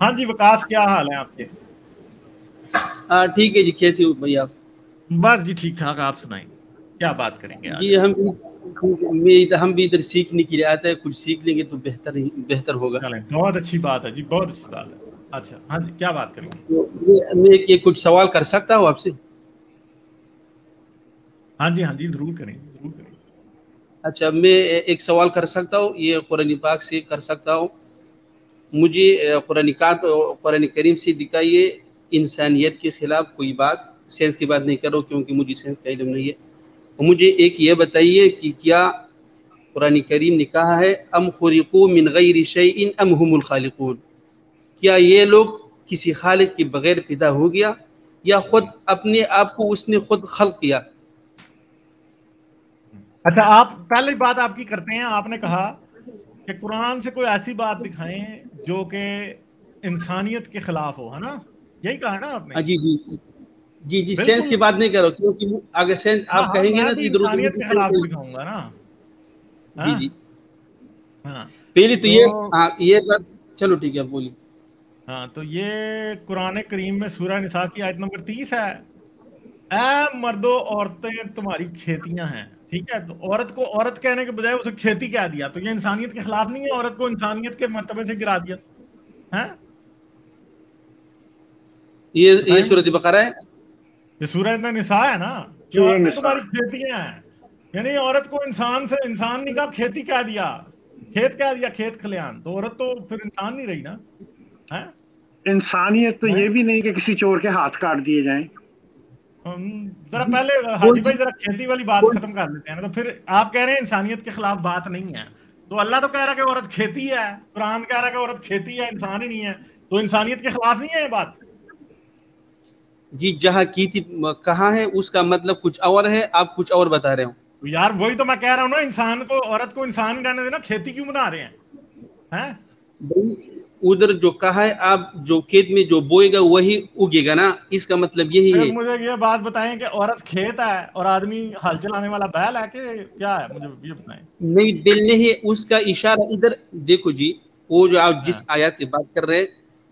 ہاں جی وکاس کیا حال ہے آپ کے؟ ٹھیک ہے جی، کیسے ہو بھائی آپ؟ بس جی ٹھیک ٹھاک، آپ سنائیں کیا بات کریں گے آج؟ جی ہم بھی ادھر سیکھنے کے لیے آتے ہیں، کچھ سیکھ لیں گے تو بہتر ہوگا. چلیں بہت اچھی بات ہے جی، بہت اچھی بات ہے. اچھا ہاں جی کیا بات کریں گے؟ میں کچھ سوال کر سکتا ہوں آپ سے؟ ہاں جی ضرور کریں ضرور کریں. اچھا، میں ایک سوال کر سکتا ہوں، یہ قرآن پاک سے کر سکتا ہوں. مجھے قرآن کریم سے دکھائیے انسانیت کے خلاف کوئی بات. سینس کی بات نہیں کرو کیونکہ مجھے سینس کا علم نہیں ہے. مجھے ایک یہ بتائیے کہ کیا قرآن کریم نے کہا ہے ام خلقوا من غیر شیء ام هم الخالقون؟ کیا یہ لوگ کسی خالق کے بغیر پیدا ہو گیا یا خود اپنے آپ کو اس نے خود خلق کیا؟ اچھا آپ پہلی بات آپ کی کرتے ہیں، آپ نے کہا کہ قرآن سے کوئی ایسی بات دکھائیں جو کہ انسانیت کے خلاف ہو، ہے نا؟ یہی کہا نا آپ نے؟ جی جی جی جی، سینس بالکل. کی بات نہیں کرو کیونکہ اگر سینس آپ کہیں گے میں نا تو بھی ادھر انسانیت کے خلاف ادھر. دکھاؤں گا نا. جی ہاں جی، ہاں پہلے تو تو یہ چلو ٹھیک ہے، بولیے. ہاں تو یہ قرآن کریم میں سورہ نساء کی آیت نمبر 30 ہے. اے مردو عورتیں تمہاری کھیتیاں ہیں. ٹھیک ہے، تو عورت کو عورت کہنے کے بجائے اسے کھیتی کہہ دیا، تو یہ انسانیت کے خلاف نہیں ہے؟ عورت کو انسانیت کے مرتبے سے گرا دیا ہے. یہ بتائیں سورۃ بقرہ ہے. یہ سورہ نساء ہے نا کہ سورہ عورتیں نساء. تمہاری کھیتیاں ہیں. یعنی عورت کو انسان سے انسان نہیں کہا، کھیتی کہہ دیا، کھیت کہہ دیا، کھیت کھلیان. تو عورت تو پھر انسان نہیں رہی نا. انسانیت تو یہ بھی نہیں کہ کسی چور کے ہاتھ کاٹ دیے جائیں. ذرا جی، پہلے حاجی بھائی ذرا کھیتی والی بات ختم کر لیتے ہیں. تو پھر آپ کہہ رہے ہیں انسانیت کے خلاف بات نہیں ہے، تو اللہ تو کہہ رہا ہے کہ عورت کھیتی ہے، قرآن کہہ رہا ہے کہ عورت کھیتی ہے، انسان ہی نہیں ہے. تو انسانیت کے خلاف نہیں ہے یہ بات؟ جی، جہاں کی تھی کہاں ہے اس کا مطلب کچھ اور ہے، آپ کچھ اور بتا رہے ہو. یار وہی تو میں کہہ رہا ہوں نا، انسان کو عورت کو انسان ہی رہنے دینا، کھیتی کیوں بنا رہے ہیں؟ ادھر جو کہا ہے آپ جو کھیت میں جو بوئے گا وہی اگے گا نا، اس کا مطلب یہی پھر ہے. مجھے یہ بات بتائیں کہ عورت کھیت ہے اور آدمی ہل چلانے والا بیل ہے کہ کیا ہے؟ مجھے یہ بتائیں. نہیں، بیل نہیں ہے، اس کا اشارہ ادھر دیکھو جی. وہ جو آپ ہاں جس آیات کی بات کر رہے ہیں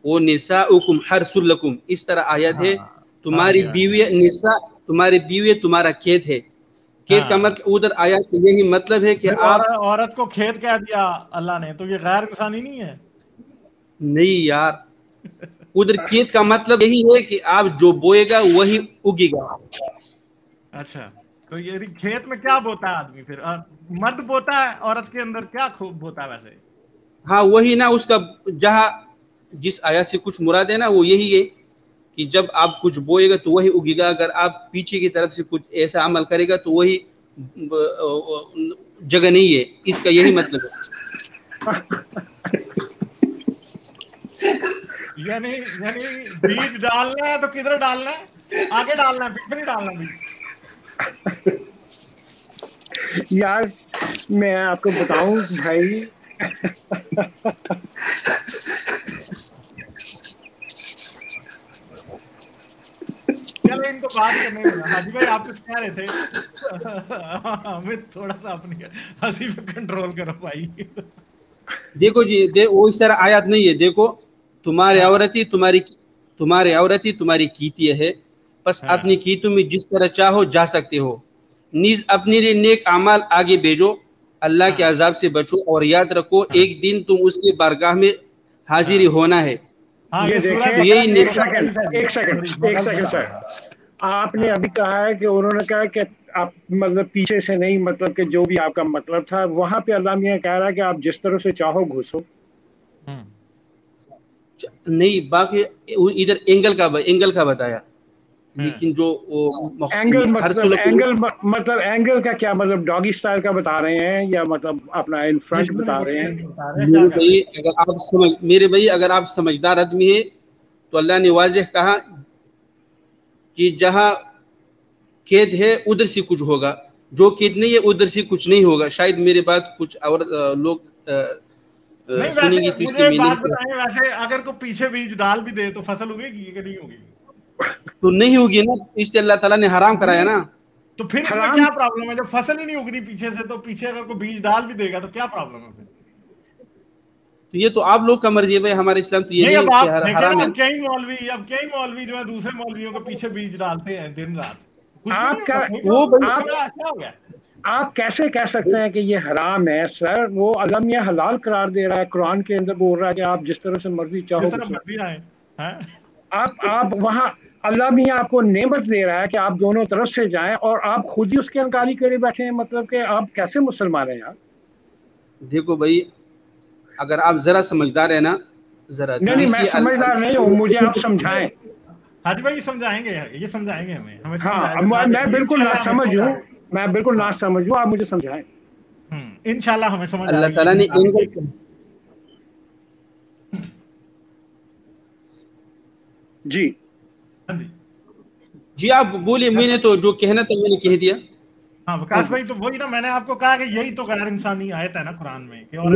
وہ نساؤکم حرث لکم اس طرح آیت ہے. ہاں ہاں تمہاری جی ہاں جی بیوی نساء، تمہاری بیوی تمہارا کھیت ہے. کھیت کا ہاں. مطلب ادھر آیات سے یہی مطلب ہے کہ پھر آپ. عورت کو کھیت کہہ دیا اللہ نے، تو یہ غیر انسانی نہیں ہے؟ نہیں یار، ادھر کھیت کا مطلب یہی ہے کہ آپ جو بوئے گا وہی اگے گا. اچھا تو یہ کھیت میں کیا بوتا ہے آدمی؟ پھر مرد بوتا ہے، عورت کے اندر کیا خوب بوتا ہے ویسے؟ ہاں وہی نا، اس کا جہاں جس آیات سے کچھ مراد ہے نا وہ یہی ہے کہ جب آپ کچھ بوئے گا تو وہی اگے گا. اگر آپ پیچھے کی طرف سے کچھ ایسا عمل کرے گا تو وہی جگہ نہیں ہے، اس کا یہی مطلب ہے. یعنی بیج ڈالنا ہے تو کدھر ڈالنا ہے؟ آگے ڈالنا ہے، پیچھے نہیں ڈالنا بیج. یار میں آپ کو بتاؤں بھائی، چلو ان کو بات کرنے دیں. حاجی بھائی آپ کچھ کہہ رہے تھے، ہمیں تھوڑا سا اپنی ہنسی پہ کنٹرول کرو بھائی. دیکھو جی، وہ اس طرح آیات نہیں ہے. دیکھو تمہاری ہاں عورت ہی تمہاری کیتی ہے، بس ہاں اپنی کیتوں میں جس طرح چاہو جا سکتے ہو. نیز اپنے لیے نیک اعمال آگے بھیجو، اللہ کے ہاں عذاب سے بچو، اور یاد رکھو ہاں ایک دن تم اس کے بارگاہ میں حاضر ہاں ہونا ہے. ہاں یہ یہ سورہ دیکھیں، تو بقرہ یہی کی ایک 223 ہے سیکنڈ جی. ایک سیکنڈ ایک سیکنڈ سر. آپ نے ہاں ابھی کہا ہے کہ انہوں نے کہا کہ آپ مطلب پیچھے سے نہیں، مطلب کہ جو بھی آپ کا مطلب تھا وہاں پہ اللہ میاں کہہ رہا ہے کہ آپ جس طرح سے چاہو گھسو. نہیں، باقی ادھر اینگل کا بتایا، لیکن جو اینگل ہر مطلب اینگل کا کیا مطلب؟ ڈاگی سٹائل کا بتا رہے ہیں یا مطلب اپنا ان فرنٹ بتا رہے ہیں؟ میرے بھائی اگر آپ سمجھدار آدمی ہیں تو اللہ نے واضح کہا کہ جہاں کھیت ہے ادھر سے کچھ ہوگا، جو کھیت نہیں ہے ادھر سے کچھ نہیں ہوگا. شاید میرے بات کچھ اور لوگ نہیں. سنیں ویسے گے تو اس مجھے لیے ایک میں بات نہیں بتائیں، ویسے اگر کوئی پیچھے بیج ڈال بھی دے تو فصل اگے گی کہ نہیں ہوگی؟ تو نہیں ہوگی نا، اس سے اللہ تعالیٰ نے حرام کرایا نا. تو پھر اس میں حرام کیا پرابلم ہے؟ جب فصل ہی نہیں اگنی پیچھے سے، تو پیچھے اگر کوئی بیج ڈال بھی دے گا تو کیا پرابلم ہے پھر؟ تو یہ تو آپ لوگ کا مرضی ہے بھائی، ہمارے اسلام تو یہ نہیں کہ حرام ہے. کئی مولوی جو ہے دوسرے مولویوں کے پیچھے بیج ڈالتے ہیں دن رات. آپ کیسے کہہ سکتے ہیں کہ یہ حرام ہے سر؟ وہ علمیہ حلال قرار دے رہا ہے، قرآن کے اندر بول رہا ہے کہ آپ جس طرح سے مرضی چاہو آپ وہاں اللہ میاں آپ کو نعمت دے رہا ہے کہ آپ دونوں طرف سے جائیں اور آپ خود ہی اس کی انکاری کرے بیٹھے ہیں. مطلب کہ آپ کیسے مسلمان ہیں یار؟ دیکھو بھائی، اگر آپ ذرا سمجھدار ہیں نا، ذرا نہیں میں سمجھدار نہیں ہوں، مجھے آپ سمجھائیں. حاج بھائی سمجھائیں گے ہمیں. ہاں میں بالکل نہ سمجھ ہوں، میں بالکل نہ سمجھ ہوں، آپ مجھے سمجھائیں. انشاءاللہ ہمیں سمجھ اللہ تعالیٰ نے جی آپ بولیے، میں نے تو جو کہنا تھا میں نے کہہ دیا. ہاں وکاس بھائی، تو وہی نا میں نے آپ کو کہا کہ یہی تو غیر انسانی آیت ہے نا قرآن میں. قرآن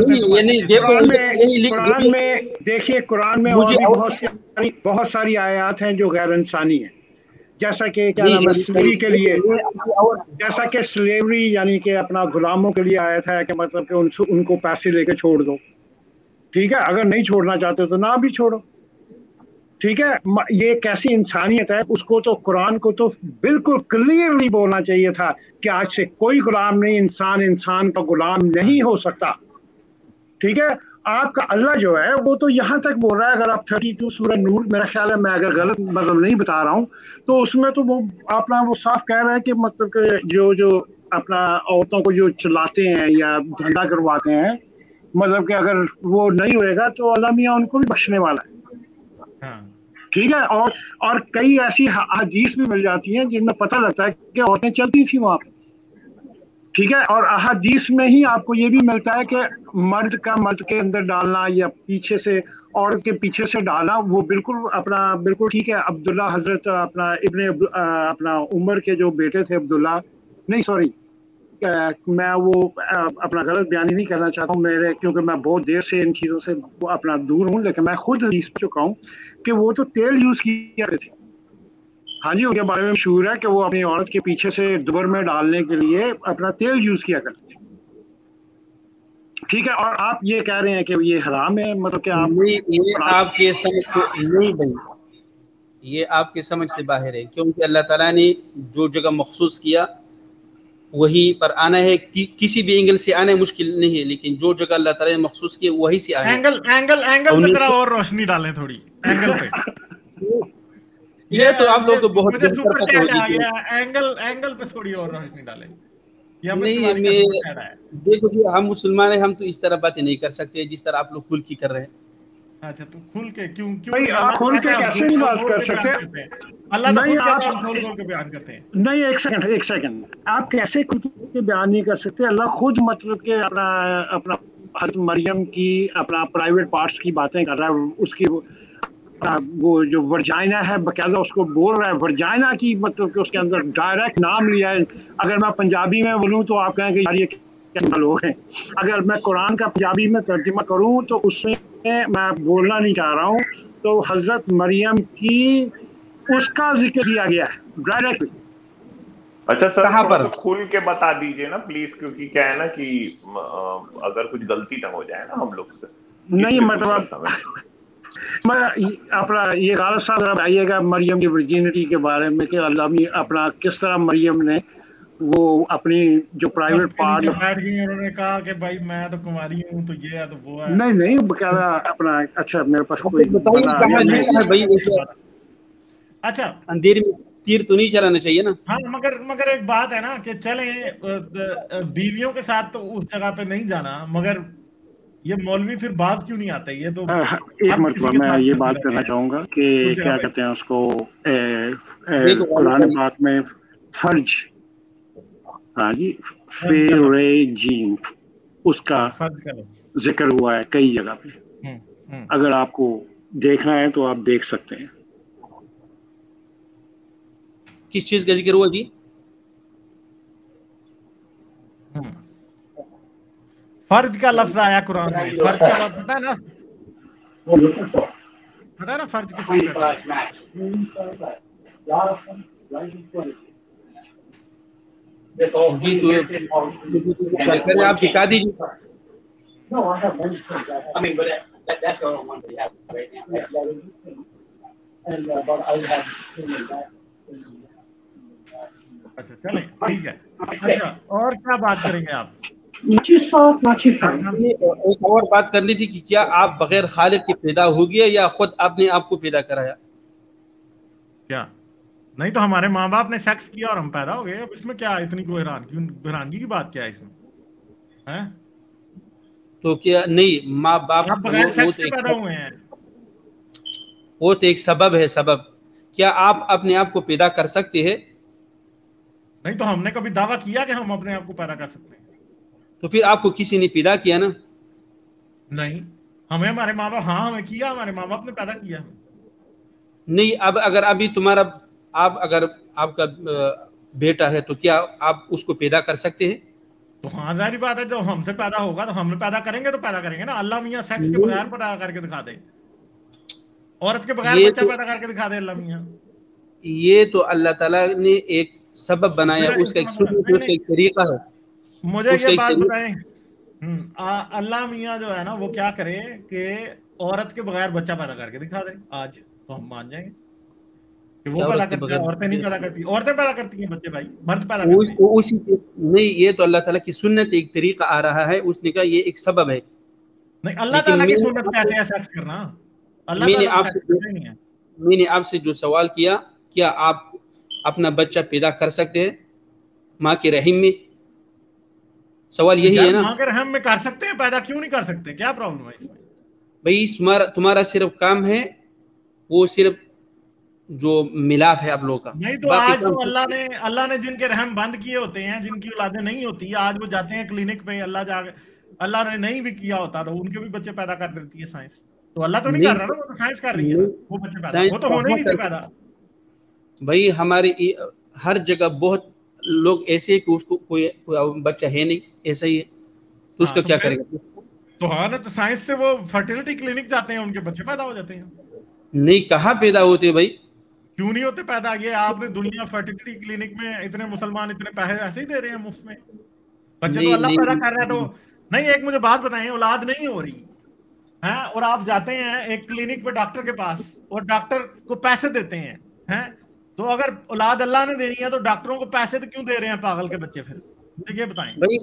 میں دیکھیے، قرآن میں اور بھی بہت ساری آیات ہیں جو غیر انسانی ہیں، جیسا کہ کیا نام ہے سلیوری کے لیے، جیسا کہ سلیوری یعنی کہ اپنا غلاموں کے لیے آیت ہے کہ مطلب کہ ان کو پیسے لے کے چھوڑ دو. ٹھیک ہے، اگر نہیں چھوڑنا چاہتے تو نہ بھی چھوڑو. ٹھیک ہے، یہ کیسی انسانیت ہے؟ اس کو تو قرآن کو تو بالکل کلیئرلی بولنا چاہیے تھا کہ آج سے کوئی غلام نہیں، انسان کا غلام نہیں ہو سکتا. ٹھیک ہے، آپ کا اللہ جو ہے وہ تو یہاں تک بول رہا ہے. اگر آپ 32 سورہ نور، میرا خیال ہے میں اگر غلط مطلب نہیں بتا رہا ہوں تو اس میں تو وہ اپنا وہ صاف کہہ رہا ہے کہ مطلب کہ جو اپنا عورتوں کو جو چلاتے ہیں یا دھندا کرواتے ہیں، مطلب کہ اگر وہ نہیں ہوئے گا تو اللہ میاں ان کو بھی بخشنے والا ہے. ٹھیک ہے، اور کئی ایسی احادیث بھی مل جاتی ہیں جن میں پتہ لگتا ہے کہ عورتیں چلتی تھیں وہاں پہ. ٹھیک ہے، اور احادیث میں ہی آپ کو یہ بھی ملتا ہے کہ مرد کا مرد کے اندر ڈالنا یا پیچھے سے عورت کے پیچھے سے ڈالنا وہ بالکل ٹھیک ہے. عبداللہ حضرت اپنا عمر کے جو بیٹے تھے عبداللہ، نہیں سوری، میں وہ اپنا غلط بیانی نہیں کرنا چاہتا ہوں کیونکہ میں بہت دیر سے ان چیزوں سے اپنا دور ہوں، لیکن میں خود حدیث پہ چکا ہوں کہ وہ تو تیل یوز کیا کرتے تھے. ہاں جی، ان کے بارے میں مشہور ہے کہ وہ اپنی عورت کے پیچھے سے دوبر میں ڈالنے کے لیے اپنا تیل یوز کیا کرتے تھے. ٹھیک ہے، اور آپ یہ کہہ رہے ہیں کہ یہ حرام ہے؟ مطلب کہ آپ کے سمجھ نہیں بھائی، یہ آپ کے سمجھ سے باہر ہے، کیونکہ اللہ تعالیٰ نے جو جگہ مخصوص کیا وہی پر آنا ہے. کسی بھی اینگل سے آنا مشکل نہیں ہے، لیکن جو جگہ اللہ تعالیٰ نے مخصوص کیا وہی سے آنا ہے. اینگل پہ ذرا اور روشنی ڈالیں تھوڑی، اینگل پہ. یہ تو آپ لوگ بہت اینگل پہ تھوڑی اور روشنی ڈالیں. نہیں، دیکھو جی، ہم مسلمان ہیں، ہم تو اس طرح باتیں نہیں کر سکتے جس طرح آپ لوگ کھل کی کر رہے ہیں. اچھا، تو کھل کے کیوں آپ کھل کے کیسے نہیں بات کر سکتے؟ نہیں، آپ بیان کرتے ہیں. نہیں، ایک سیکنڈ، آپ کیسے کھل کے بیان نہیں کر سکتے؟ اللہ خود مطلب کہ اپنا حضرت مریم کی اپنا پرائیویٹ پارٹس کی باتیں کر رہا ہے. اس کی وہ جو ورجائنا ہے باقاعدہ اس کو بول رہا ہے ورجائنا کی، مطلب کہ اس کے اندر ڈائریکٹ نام لیا ہے. اگر میں پنجابی میں بولوں تو آپ کہیں کہ یار یہ کیا لوگ ہیں. اگر میں قرآن کا پنجابی میں ترجمہ کروں تو اس میں میں بولنا نہیں چاہ رہا ہوں، تو حضرت مریم کی اس کا ذکر کیا گیا ہے ڈائریکٹ. اچھا سر، تھوڑا سا کھل کے بتا دیجئے نا پلیز، کیونکہ کیا ہے نا کہ اگر کچھ غلطی نہ ہو جائے نا ہم لوگ سے. نہیں مطلب میں اپنا یہ غالب صاحب ذرا آئیے گا مریم کی ورجینٹی کے بارے میں کہ اللہ اپنا کس طرح مریم نے وہ اپنی جو پرائیویٹ پارٹ بیٹھ گئی، انہوں نے کہا کہ بھائی میں تو کماری ہوں، تو یہ ہے تو وہ ہے. نہیں باقاعدہ اپنا اچھا میرے پاس کوئی اچھا اندھیرے میں تیر تو نہیں چلانا چاہیے نا. ہاں، مگر ایک بات ہے نا کہ چلیں بیویوں کے ساتھ تو اس جگہ پہ نہیں جانا، مگر یہ مولوی پھر بات کیوں نہیں آتے؟ یہ تو ایک مرتبہ میں یہ بات کرنا چاہوں گا کہ کیا کہتے ہیں اس کو، قرآن پاک میں فرج، ہاں جی، فیریجین، اس کا ذکر ہوا ہے کئی جگہ پہ. اگر آپ کو دیکھنا ہے تو آپ دیکھ سکتے ہیں. کس چیز کا ذکر ہوا جی؟ فرج کا لفظ آیا قرآن میں. فرج کا لفظ پتہ ہے نا، فرج کس کو کہتے ہیں؟ آپ دکھا دیجیے. No, I have one thing. I mean, but that's the only one we have right now. And but I have अच्छा चलें, ठीक है। अच्छा, और क्या बात करेंगे आप? एक और बात करनी थी कि क्या आप बगैर खालिक के पैदा हो गए या खुद आपने आपको पैदा कराया? क्या नहीं, तो हमारे माँ बाप ने सेक्स किया और हम पैदा हो गए। अब इसमें क्या इतनी कोई हैरानगी की बात क्या है इसमें? हैं? तो क्या नहीं, माँ बाप आप बगैर सेक्स के पैदा हुए हैं, वो तो एक सबब है। सबब क्या आप अपने आप को पैदा कर सकते हैं? नहीं, तो हमने कभी दावा किया कि हम अपने आप को पैदा कर सकते हैं? तो फिर आपको किसी ने पैदा किया ना? नहीं, हमें हमारे माँ बाप, हाँ हमें किया, हमारे माँ बाप ने पैदा किया नहीं। अब अगर अभी तुम्हारा अगर आपका बेटा है तो क्या आप उसको पैदा कर सकते हैं? तो हाँ, जाहिर बात है, जब हमसे पैदा होगा तो हमने पैदा करेंगे, तो पैदा करेंगे ना। अल्लाह मियाँ सेक्स के बगैर पैदा करके दिखा दे, औरत के बगैर बच्चा पैदा करके दिखा दे अल्लाह मियाँ। ये तो अल्लाह ताला ने एक सबब बनाया, उसका एक सुन्नत, उसका एक तरीका है। मुझे ये बात बताएं, अल्लाह मियाँ जो है ना, वो क्या करे कि औरत के बगैर बच्चा पैदा करके दिखा दे आज, तो हम मान जाएंगे कि वो पैदा करती है, औरतें नहीं पैदा करती। औरतें पैदा करती हैं बच्चे भाई, मर्द पैदा करते हैं। नहीं, ये तो अल्लाह ताला की सुन्नत, एक तरीका आ रहा है, उसने कहा ये एक सबब है। नहीं, अल्लाह ताला की सुन्नत कैसे है सेक्स करना? मैंने आपसे जो सवाल किया, क्या आप अपना बच्चा पैदा कर सकते हैं माँ के रहम में? सवाल यही है ना। माँ के रहम में कर सकते हैं पैदा, क्यों नहीं कर सकते? क्या प्रॉब्लम है इसमें? भाई तुम्हारा सिर्फ काम है वो सिर्फ जो मिलाप है आप लोगों का। नहीं तो आज तो अल्लाह ने जिनके रहम बंद किए होते हैं, जिनकी औलादें नहीं होती, आज वो जाते हैं क्लिनिक पे, अल्लाह ने नहीं भी किया होता तो उनके भी बच्चे पैदा कर देती है साइंस। तो अल्लाह तो नहीं कर रहा ना, वो तो साइंस कर रही है। वो बच्चे पैदा, वो तो होने ही नहीं पैदा। भाई हमारे हर जगह बहुत लोग ऐसे कि उसको कोई बच्चा है नहीं, ऐसा ही है, तो उसका क्या करेगा? तो हाँ ना, तो साइंस से वो फर्टिलिटी क्लिनिक जाते हैं, उनके बच्चे पैदा हो जाते हैं। नहीं, कहाँ पैदा होते भाई? क्यों नहीं होते पैदा? ये आपने दुनिया फर्टिलिटी क्लिनिक में इतने मुसलमान इतने पैसे ऐसे ही दे रहे हैं मुफ्त में, बच्चे तो अल्लाह पैदा कर रहा है। तो नहीं, एक मुझे बात बताएं, औलाद नहीं हो रही है और आप जाते हैं एक क्लिनिक पे डॉक्टर के पास और डॉक्टर को पैसे देते हैं, तो अगर औलाद अल्लाह ने देनी है तो डॉक्टरों को पैसे तो क्यों दे रहे हैं पागल के बच्चे? फिर मुझे ये बताएं भाई।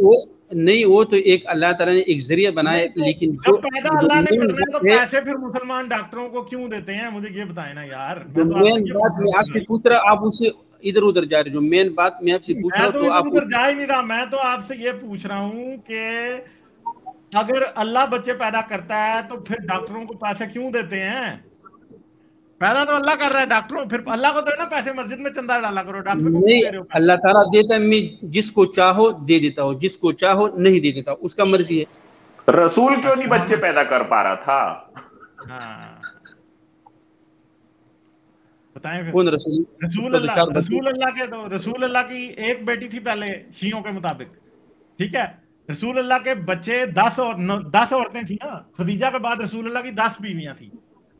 वो तो एक अल्लाह ताला ने एक जरिया बनाया, लेकिन जो पैदा अल्लाह ने करना है तो पैसे फिर मुसलमान डॉक्टरों को क्यों देते हैं? मुझे ये बताएं ना यार। मेन बात मैं आपसे पूछ रहा, आप उससे इधर उधर जा रहे। जो मेन बात मैं आपसे पूछ रहा हूँ, तो आप उधर जा ही नहीं रहा। मैं तो आपसे ये पूछ रहा हूँ कि अगर अल्लाह बच्चे पैदा करता है तो फिर डॉक्टरों को पैसे क्यों देते हैं? पैदा तो अल्लाह कर रहा है, डॉक्टरों फिर अल्लाह को तो ना पैसे मस्जिद में चंदा डाला करो, डॉक्टर को नहीं, अल्लाह ताला देता है, मैं जिसको चाहो दे देता हूँ, जिसको चाहो नहीं दे देता हूँ, उसका मर्जी है। रसूल क्यों नहीं बच्चे पैदा कर पा रहा था? हाँ बताएं फिर। कौन रसूल? रसूल अल्लाह की एक बेटी थी पहले शियों के मुताबिक, ठीक है। रसूल अल्लाह के बच्चे 10 औरतें थी ना, खदीजा के बाद रसूल अल्लाह की 10 बीवियां थी।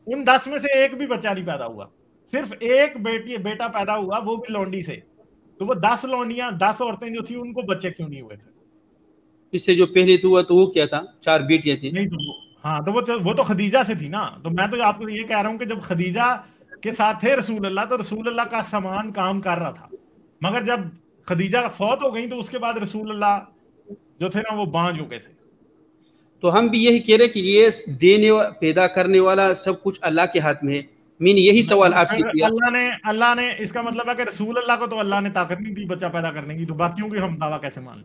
उन 10 में से एक भी बच्चा नहीं पैदा हुआ, सिर्फ एक बेटा पैदा हुआ, वो भी लौंडी से। तो वो 10 लौंडियां, 10 औरतें जो थी, उनको बच्चे क्यों नहीं हुए थे? इससे जो पहले तो हुआ तो वो क्या था? 4 बेटियां थी। नहीं तो हाँ, तो वो तो खदीजा से थी ना। तो मैं तो आपको ये कह रहा हूँ कि जब खदीजा के साथ थे रसूल अल्लाह, तो रसूल अल्लाह का सामान काम कर रहा था। मगर जब खदीजा फौत हो गई तो उसके बाद रसूल अल्लाह जो थे ना, वो बांझ हो गए थे। तो हम भी यही कह रहे कि ये देने और पैदा करने वाला सब कुछ अल्लाह के हाथ में है। मैंने यही सवाल आपसे किया। अल्लाह ने इसका मतलब है कि रसूल अल्लाह को तो अल्लाह ने ताकत नहीं दी बच्चा पैदा करने की, तो बाकियों की हम दावा कैसे मान लें?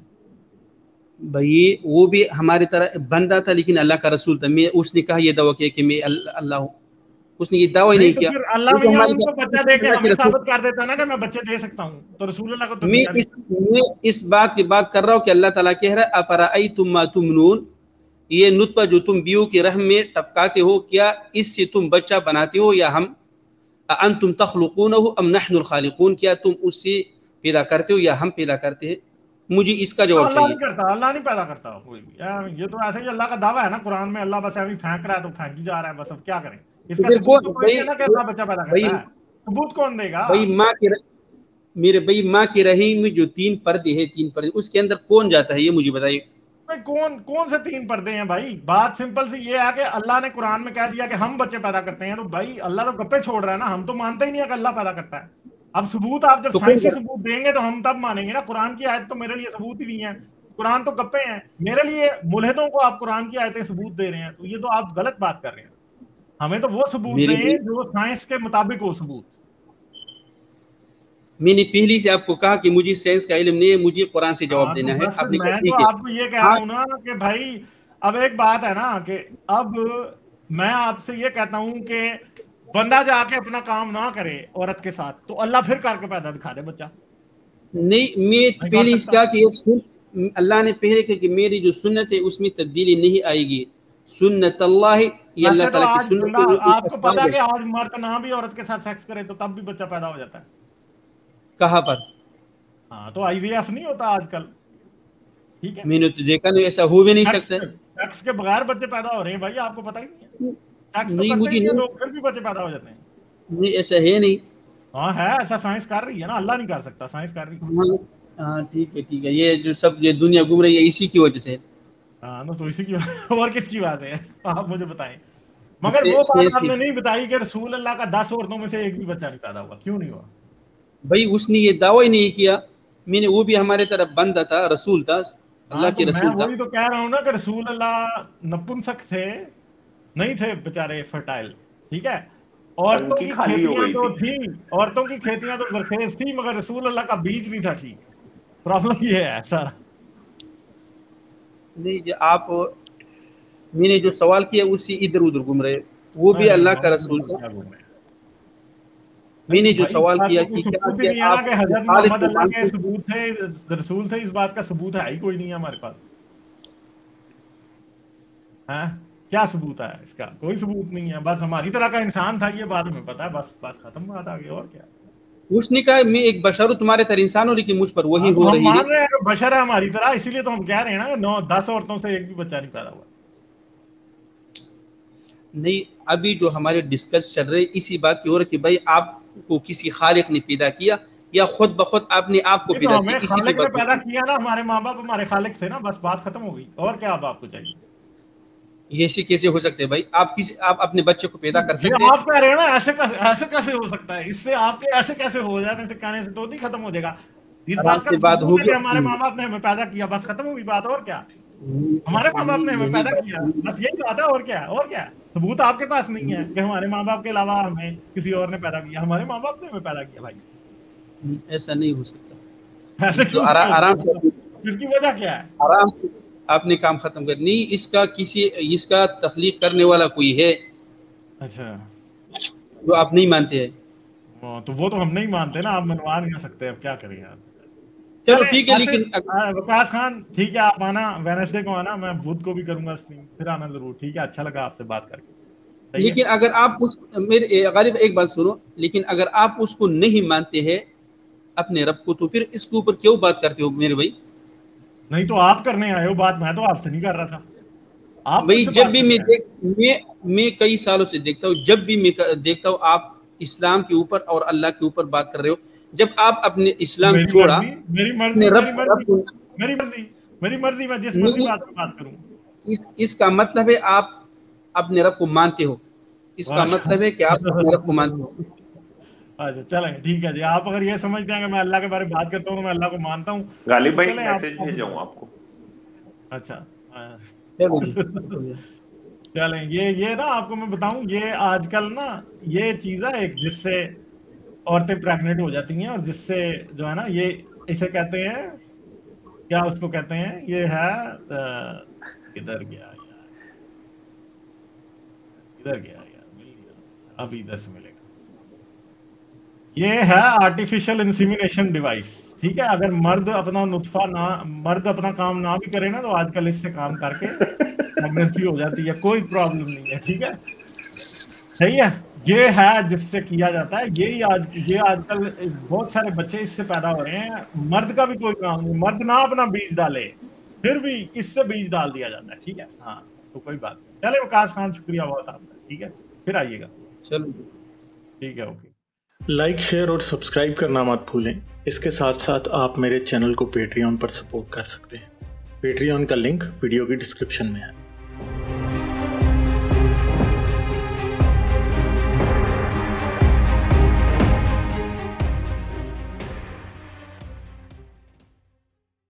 भाई वो भी हमारी तरह बंदा था, लेकिन अल्लाह का रसूल था। मैं उसने कहा ये दावा किया कि मैं अल्लाह हूँ, उसने ये दावा ही नहीं किया। अल्लाह मियां उनको बच्चा दे के हमें साबित कर देता ना कि मैं बच्चे दे सकता हूँ, तो रसूल अल्लाह को तो मैं इस बात की बात कर रहा हूँ कि अल्लाह ताला कह रहा है अफराअयतुम मा तुमनून, ये नुतफा जो तुम बीवी के रहम में टपकाते हो, क्या इससे तुम बच्चा बनाते हो या हम? अंतुम तखलुकूनहु अम नहनुल खालिकून, क्या तुम उससे पैदा करते हो या हम पैदा करते हैं? मुझे इसका जवाब चाहिए। अल्लाह नहीं पैदा करता कोई भी। ये तो ऐसे ही अल्लाह का दावा है ना कुरान में, अल्लाह बस अभी फेंक रहा है तो फेंक ही जा रहा है, बस अब क्या करें? इसका सबूत तो कोई ना कि अल्लाह बच्चा पैदा करता है, सबूत कौन देगा? भाई माँ के रहीम में जो 3 पर्दे हैं, 3 पर्दे, उसके अंदर कौन जाता है ये मुझे बताइए। कौन से 3 पर्दे हैं भाई? बात सिंपल सी ये है कि अल्लाह ने कुरान में कह दिया कि हम बच्चे पैदा करते हैं, तो भाई अल्लाह तो गप्पे छोड़ रहा है ना, हम तो मानते ही नहीं है कि अल्लाह पैदा करता है। अब सबूत आप जब साइंसी सबूत देंगे तो हम तब मानेंगे ना। कुरान की आयत तो मेरे लिए सबूत ही नहीं है, कुरान तो गप्पे हैं मेरे लिए। मुल्हिदों को आप कुरान की आयतें सबूत दे रहे हैं, तो ये तो आप गलत बात कर रहे हैं। हमें तो वो सबूत दें जो साइंस के मुताबिक हो सबूत। मैंने पहले से आपको कहा कि मुझे साइंस का इल्म नहीं है, मुझे कुरान से जवाब देना है। आपने मैं तो आपको ये कह रहा हूँ ना कि भाई अब एक बात है ना कि अब मैं आपसे ये कहता हूँ कि बंदा जाके अपना काम ना करे औरत के साथ, तो अल्लाह फिर करके पैदा दिखा दे बच्चा। नहीं, मैं पहले इसका कि अल्लाह ने पहले कहा कि मेरी जो सुन्नत है उसमें तब्दीली नहीं आएगी। सुन्नत अल्लाह, ये अल्लाह ताला की सुन्नत है। आपको पता है कि आज मर्द ना भी औरत के साथ सेक्स करे तो तब भी बच्चा पैदा हो जाता है। कहाँ पर? हाँ, तो IVF नहीं होता आजकल, ठीक है? मैंने तो देखा नहीं, ऐसा हो भी नहीं सकता। सेक्स के बगैर बच्चे पैदा हो रहे हैं भाई, आपको पता ही नहीं है। सेक्स तो नहीं, मुझे नहीं, लोग फिर भी बच्चे पैदा हो जाते हैं। नहीं ऐसा है नहीं। हाँ है, ऐसा साइंस कर रही है ना, अल्लाह नहीं कर सकता, साइंस कर रही है। हाँ ठीक है, ये जो सब ये दुनिया घूम रही है इसी की वजह से। हाँ ना, तो इसी की और किसकी बात है आप मुझे बताएं। मगर वो बात आपने नहीं बताई कि रसूल अल्लाह का 10 औरतों में से एक भी बच्चा नहीं पैदा हुआ। क्यों नहीं हुआ भाई? उसने ये दावा ही नहीं किया। मैंने वो भी हमारे तरफ बंदा था, रसूल था, अल्लाह के रसूल था। मैं वही तो कह रहा हूँ ना कि रसूल अल्लाह नपुंसक थे, नहीं थे बेचारे फर्टाइल, ठीक है? औरतों की खेतियां तो थी, औरतों की खेतियां तो जरखेज थी, मगर रसूल अल्लाह का बीज नहीं था। ठीक, प्रॉब्लम ये है सारा। नहीं, आप मैंने जो सवाल किया उसी इधर उधर घूम रहे। वो भी अल्लाह का रसूल था। मैंने जो सवाल किया कि क्या आप हजरत मोहम्मद अल्लाह के सबूत थे, रसूल से इस बात का सबूत है ही कोई नहीं है हमारे पास। हाँ, क्या सबूत है इसका? कोई सबूत नहीं है। बस हमारी तरह का इंसान था, ये बात हमें पता है, बस खत्म बात आ गई। और क्या? उसने कहा मैं एक बशर हूँ, तुम्हारे तरह इंसान हूँ, लेकिन मुझ पर वही हो रही है। मान रहे हैं बशर है हमारी तरह, इसीलिए तो हम कह रहे हैं ना 9-10 औरतों से एक भी बच्चा नहीं पैदा हुआ। नहीं, अभी जो हमारे डिस्कस चल रहे इसी बात की हो रही कि भाई आपको किसी खालिक ने पैदा किया या खुद बखुद आपने आपको पैदा किया? किसी ने पैदा किया ना, हमारे माँ बाप हमारे खालिक थे ना, बस बात खत्म हो गई। और क्या अब आपको चाहिए? ये कैसे हो सकते हैं भाई? आप अपने बच्चे को पैदा कर सकते हैं? आप कह रहे हैं ना ऐसे कैसे हो सकता है? इससे आपके ऐसे कैसे हो जाने से कहने से तो नहीं खत्म हो जाएगा। इस बात का बात होगी, हमारे माँ बाप ने हमें पैदा किया, बस खत्म होगी बात। और क्या? हमारे माँ बाप ने हमें पैदा किया, बस यही बात है। और क्या? सबूत आपके पास नहीं है कि हमारे माँ बाप के अलावा हमें किसी और ने पैदा किया। हमारे माँ बाप ने हमें पैदा किया भाई। ऐसा नहीं हो सकता। ऐसे तो आराम से, इसकी वजह क्या है? आराम से आपने काम खत्म कर। नहीं, इसका तख्लीक करने वाला कोई है? अच्छा, जो आप नहीं मानते हैं? तो वो तो हम नहीं मानते ना, आप मनवा नहीं सकते। अब क्या करें यार। चलो ठीक है, लेकिन वकास खान ठीक है, आप आना, वेडनेसडे को आना, मैं बुध को भी करूंगा स्ट्रीम, फिर आना जरूर। ठीक है, अच्छा लगा आपसे बात करके। लेकिन अगर आप मेरे गालिब एक बात सुनो, लेकिन अगर आप उसको नहीं मानते हैं अपने रब को, तो फिर इसके ऊपर क्यों बात करते हो मेरे भाई? नहीं तो आप करने आए हो बात, मैं तो आपसे नहीं कर रहा था। आप भाई जब भी मैं कई सालों से देखता हूँ, जब भी मैं देखता हूँ आप इस्लाम के ऊपर और अल्लाह के ऊपर बात कर रहे हो। जब आप अपने इस्लाम छोड़ा, मेरी मर्जी, मैं जिस मर्जी बात करूं। इसका मतलब है आप अपने रब को मानते हो। इसका मतलब है कि आप अपने रब को मानते हो। अच्छा चलें, ठीक है जी। आप अगर ये समझते हैं कि मैं अल्लाह के बारे में बात करता हूँ तो मैं अल्लाह को मानता हूँ। गालिब भाई मैसेज भेजा हूं आपको। अच्छा चलें, ये ना आपको मैं बताऊं, ये आजकल ना ये चीज है एक, जिससे औरतें प्रेग्नेंट हो जाती हैं, और जिससे जो है ना, ये इसे कहते हैं, क्या उसको कहते हैं, ये है किधर गया यार, अभी इधर से मिलेगा। ये है आर्टिफिशियल इंसेमिनेशन डिवाइस। ठीक है, अगर मर्द अपना काम ना भी करे ना, तो आजकल इससे काम करके प्रेगनेंसी हो जाती है, कोई प्रॉब्लम नहीं है। ठीक है, सही है। ये है जिससे किया जाता है। ये आजकल बहुत सारे बच्चे इससे पैदा हो रहे हैं। मर्द का भी कोई काम नहीं, मर्द ना अपना बीज डाले, फिर भी इससे बीज डाल दिया जाता है। ठीक है, हाँ, तो कोई बात नहीं। चले वकास खान, शुक्रिया बहुत आपका। ठीक है, फिर आइएगा। चलो ठीक है, ओके। लाइक, शेयर और सब्सक्राइब करना मत भूलें। इसके साथ साथ आप मेरे चैनल को पेट्रियन पर सपोर्ट कर सकते हैं। पेट्रियन का लिंक वीडियो की डिस्क्रिप्शन में है।